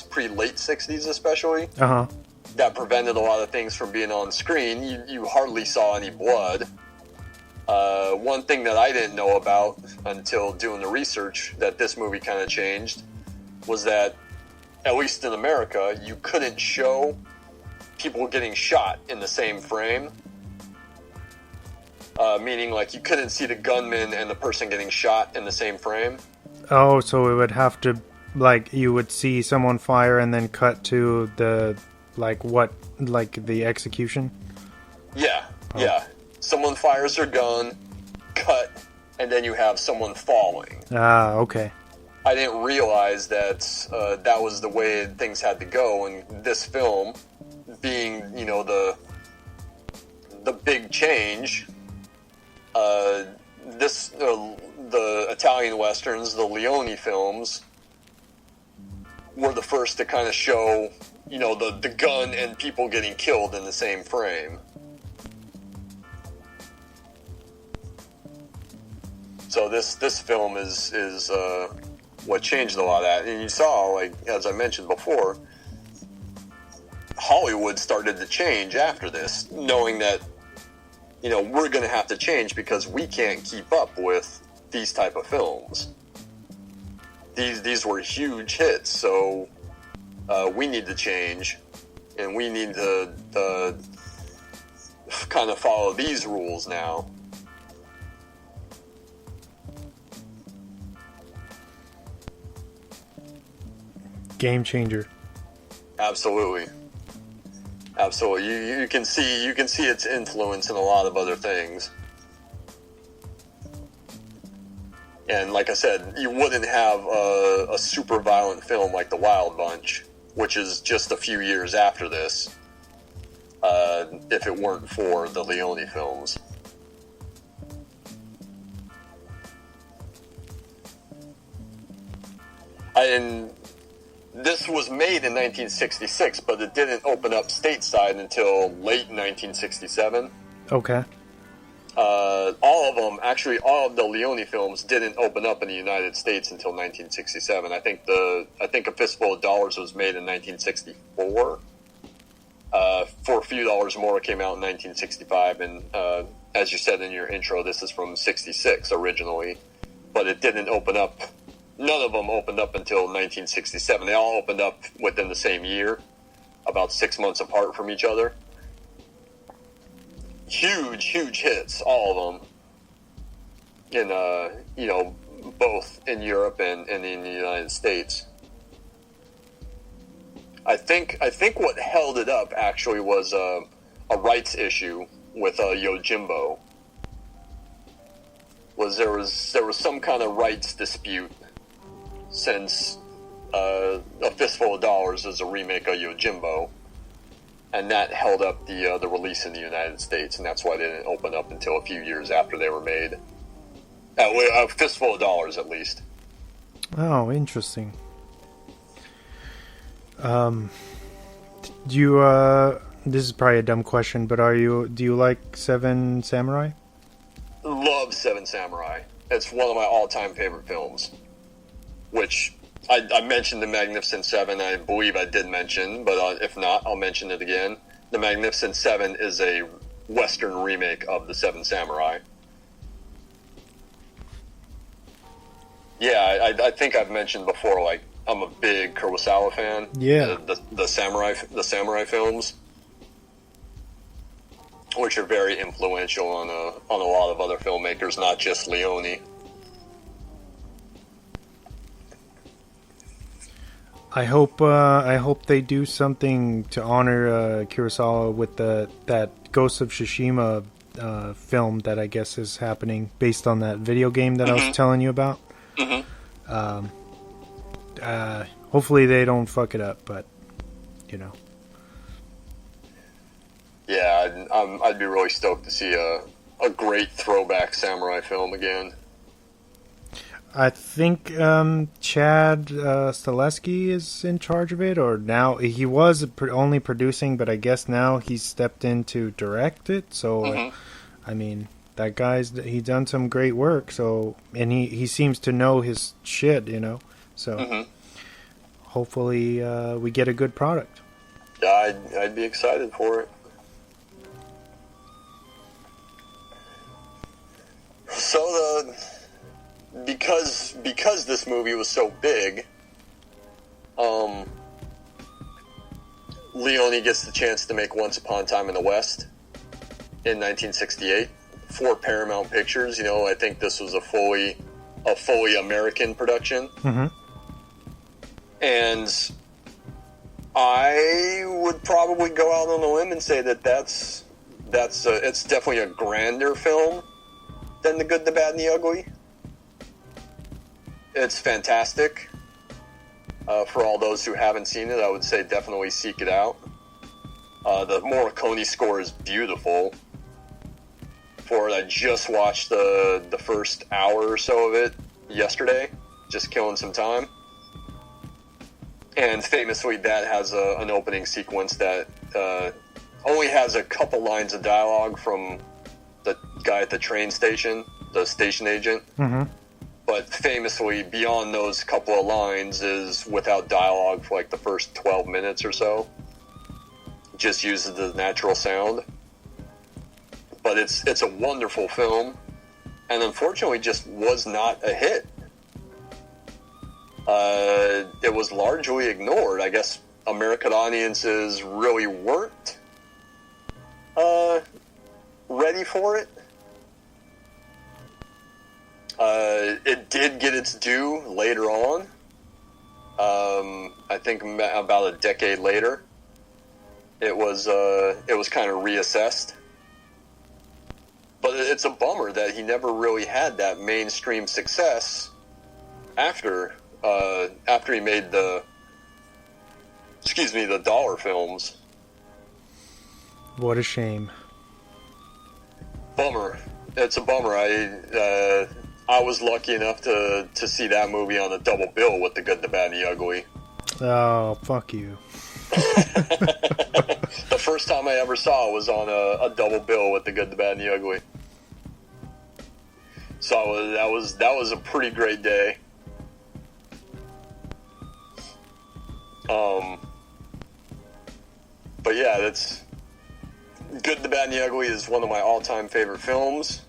pre-late 60s especially, Uh-huh. that prevented a lot of things from being on screen. You hardly saw any blood. One thing that I didn't know about until doing the research that this movie kind of changed was that, at least in America, you couldn't show people getting shot in the same frame. Meaning, like, you couldn't see the gunman and the person getting shot in the same frame. Oh, so it would have to, like, you would see someone fire and then cut to the, like, the execution? Yeah, oh. Yeah. Someone fires their gun, cut, and then you have someone falling. Ah, okay. I didn't realize that that was the way things had to go, and this film, being, the big change, the Italian westerns, the Leone films, were the first to kind of show, the gun and people getting killed in the same frame. So this film is what changed a lot of that. And you saw, like, as I mentioned before, Hollywood started to change after this, knowing that, we're going to have to change because we can't keep up with these type of films. These were huge hits, so we need to change, and we need to kind of follow these rules now. Game changer. Absolutely. You can see its influence in a lot of other things. And like I said, you wouldn't have a super violent film like The Wild Bunch, which is just a few years after this, if it weren't for the Leone films. And this was made in 1966, but it didn't open up stateside until late 1967. Okay. All of the Leone films didn't open up in the United States until 1967. I think A Fistful of Dollars was made in 1964. For a Few Dollars More came out in 1965, and as you said in your intro, this is from 66 originally, but it didn't open up. None of them opened up until 1967. They all opened up within the same year, about 6 months apart from each other. Huge hits, all of them. In, both in Europe and in the United States. I think what held it up actually was a rights issue with Yojimbo. There was some kind of rights dispute, since A Fistful of Dollars is a remake of Yojimbo, and that held up the release in the United States, and that's why they didn't open up until a few years after they were made. A Fistful of Dollars, at least. Oh, interesting. Do you this is probably a dumb question, but do you like Seven Samurai? Love Seven Samurai. It's one of my all-time favorite films. Which I mentioned The Magnificent Seven. I believe I did mention, but if not, I'll mention it again. The Magnificent Seven is a Western remake of The Seven Samurai. Yeah, I think I've mentioned before, like, I'm a big Kurosawa fan. Yeah. The samurai films, which are very influential on a lot of other filmmakers, not just Leone. I hope they do something to honor Kurosawa with that Ghost of Tsushima film that I guess is happening based on that video game that I was telling you about. Hopefully they don't fuck it up, but Yeah, I'd be really stoked to see a great throwback samurai film again. I think Chad Stileski is in charge of it, or now he was only producing, but I guess now he's stepped in to direct it. So, I mean, that he's done some great work. So, and he seems to know his shit, So, hopefully we get a good product. Yeah, I'd be excited for it. So because this movie was so big, Leone gets the chance to make Once Upon a Time in the West in 1968 for Paramount Pictures. You know, I think this was a fully American production. Mm-hmm. And I would probably go out on a limb and say that it's definitely a grander film than The Good, the Bad, and the Ugly. It's fantastic. For all those who haven't seen it, I would say definitely seek it out. The Morricone score is beautiful. For it, I just watched the first hour or so of it yesterday, just killing some time. And famously, that has an opening sequence that only has a couple lines of dialogue from the guy at the train station, the station agent. Mm-hmm. But famously, beyond those couple of lines is without dialogue for like the first 12 minutes or so. Just uses the natural sound. But it's a wonderful film, and unfortunately just was not a hit. It was largely ignored. I guess American audiences really weren't ready for it. It did get its due later on. I think about a decade later, it was kind of reassessed. But it's a bummer that he never really had that mainstream success after he made the dollar films. What a shame. Bummer. It's a bummer. I was lucky enough to see that movie on a double bill with The Good, the Bad, and the Ugly. Oh, fuck you. The first time I ever saw it was on a double bill with The Good, the Bad, and the Ugly. So that was a pretty great day. But yeah, that's Good, the Bad, and the Ugly is one of my all-time favorite films.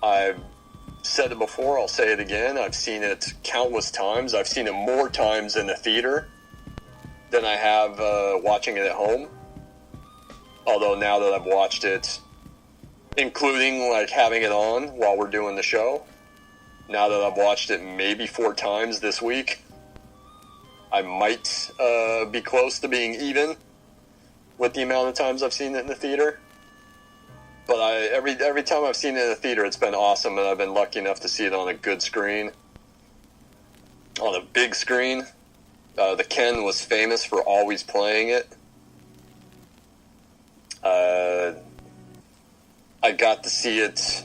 I've said it before, I'll say it again. I've seen it countless times. I've seen it more times in the theater than I have watching it at home. Although now that I've watched it, including like having it on while we're doing the show, now that I've watched it maybe 4 times this week, I might be close to being even with the amount of times I've seen it in the theater. But every time I've seen it in the theater, it's been awesome, and I've been lucky enough to see it on a good screen, on a big screen. The Ken was famous for always playing it. I got to see it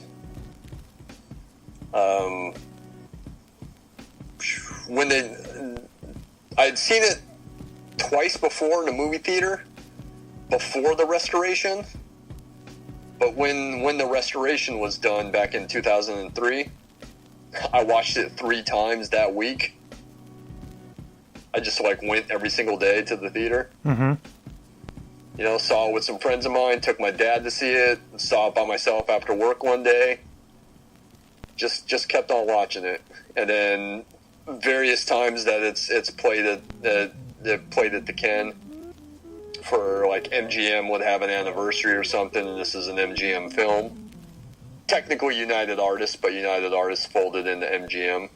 I'd seen it twice before in the movie theater before the restoration, but when the restoration was done back in 2003, I watched it 3 times that week. I just went every single day to the theater. Mm-hmm. You know, saw it with some friends of mine, took my dad to see it, saw it by myself after work one day. Just kept on watching it. And then various times that it's played at the Ken for MGM would have an anniversary or something, and this is an MGM film. Technically United Artists, but United Artists folded into MGM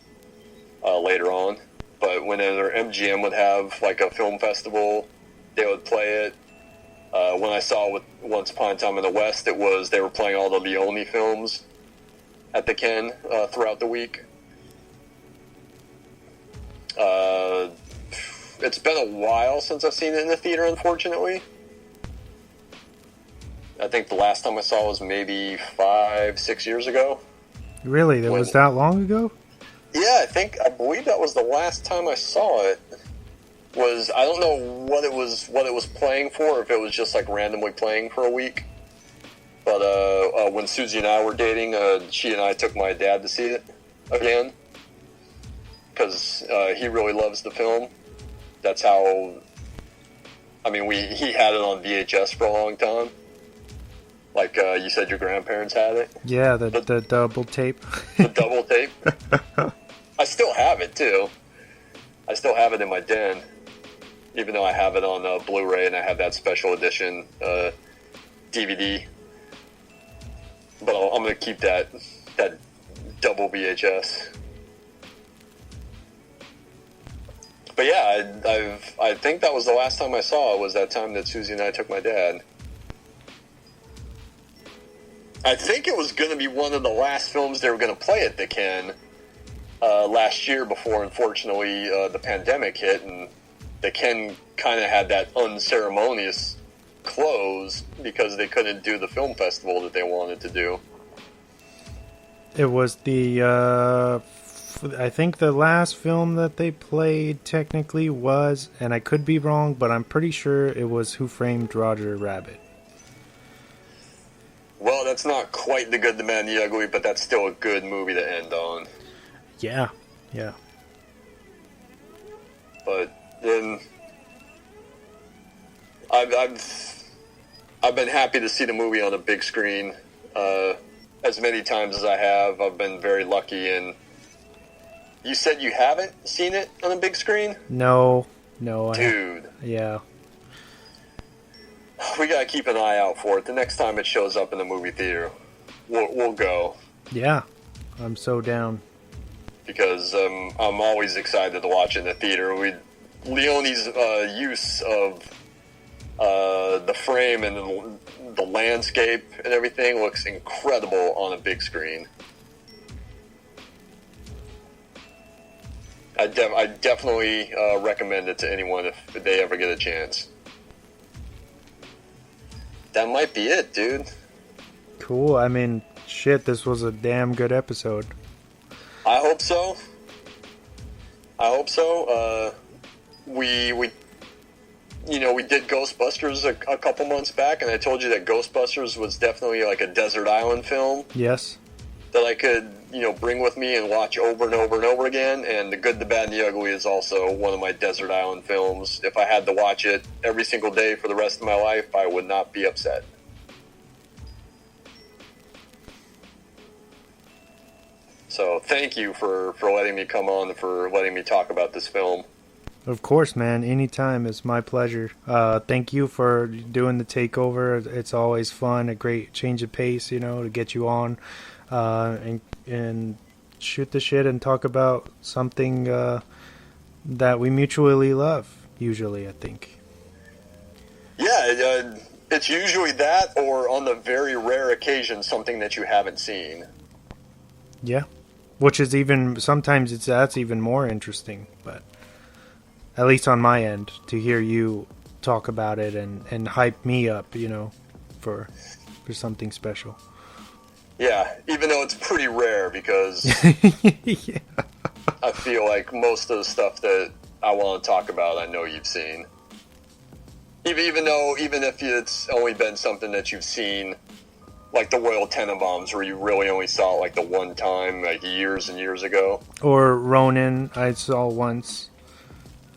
later on. But whenever MGM would have a film festival, they would play it. When I saw with Once Upon a Time in the West, they were playing all the Leone films at the Ken throughout the week. It's been a while since I've seen it in the theater, unfortunately. I think the last time I saw it was maybe 5-6 years ago. Really? That was that long ago? Yeah, I believe that was the last time I saw it. I don't know what it was playing for, if it was just randomly playing for a week. But when Susie and I were dating, she and I took my dad to see it again. because he really loves the film. That's how. I mean, he had it on VHS for a long time. Like you said, your grandparents had it. Yeah, the double tape. The double tape. I still have it too. I still have it in my den, even though I have it on Blu-ray and I have that special edition DVD. But I'm going to keep that double VHS. But yeah, I think that was the last time I saw it, was that time that Susie and I took my dad. I think it was going to be one of the last films they were going to play at the Ken last year before, unfortunately, the pandemic hit, and the Ken kind of had that unceremonious close because they couldn't do the film festival that they wanted to do. It was I think the last film that they played technically was, and I could be wrong, but I'm pretty sure it was Who Framed Roger Rabbit. Well, that's not quite The Good, the Bad, and the Ugly, but that's still a good movie to end on. Yeah. But then I've been happy to see the movie on a big screen as many times as I have. I've been very lucky. And you said you haven't seen it on a big screen? No. Dude. Yeah. We gotta keep an eye out for it. The next time it shows up in the movie theater, we'll go. Yeah, I'm so down. Because I'm always excited to watch it in the theater. Leone's use of the frame and the landscape and everything looks incredible on a big screen. I definitely recommend it to anyone if they ever get a chance. That might be it, dude. Cool. I mean, shit, this was a damn good episode. I hope so. We did Ghostbusters a couple months back, and I told you that Ghostbusters was definitely like a desert island film. Yes. That I could, bring with me and watch over and over and over again. And The Good, the Bad, and the Ugly is also one of my desert island films. If I had to watch it every single day for the rest of my life, I would not be upset. So thank you for letting me come on, for letting me talk about this film. Of course, man. Anytime. It's my pleasure. Thank you for doing the takeover. It's always fun, a great change of pace, to get you on and shoot the shit and talk about something that we mutually love, usually, I think. Yeah, it's usually that, or on the very rare occasion, something that you haven't seen. Yeah. Which is sometimes that's even more interesting, but at least on my end, to hear you talk about it and hype me up, for something special. Yeah, even though it's pretty rare, because yeah. I feel like most of the stuff that I want to talk about, I know you've seen. Even if it's only been something that you've seen, like the Royal Tenenbaums, where you really only saw it like the one time, like years and years ago. Or Ronin, I saw once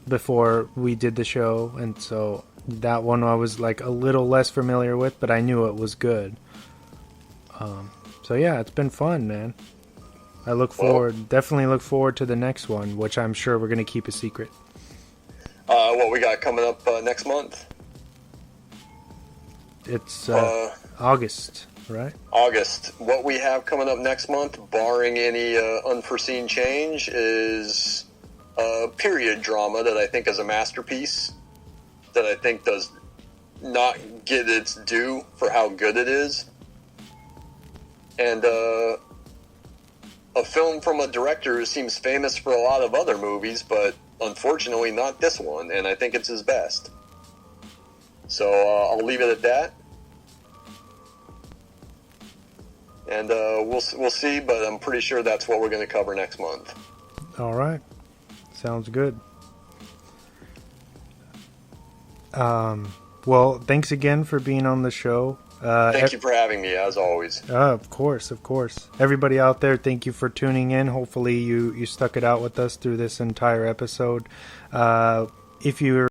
before we did the show, and so that one I was like a little less familiar with, but I knew it was good. So yeah, it's been fun, man. Definitely look forward to the next one, which I'm sure we're going to keep a secret. What we got coming up next month? It's August, right? August. What we have coming up next month, barring any unforeseen change, is a period drama that I think is a masterpiece, that I think does not get its due for how good it is. And a film from a director who seems famous for a lot of other movies, but unfortunately not this one, and I think it's his best. So I'll leave it at that. And we'll see, but I'm pretty sure that's what we're going to cover next month. All right. Sounds good. Well, thanks again for being on the show. Thank you for having me, as always. Of course, of course. Everybody out there, thank you for tuning in. Hopefully you stuck it out with us through this entire episode. If you're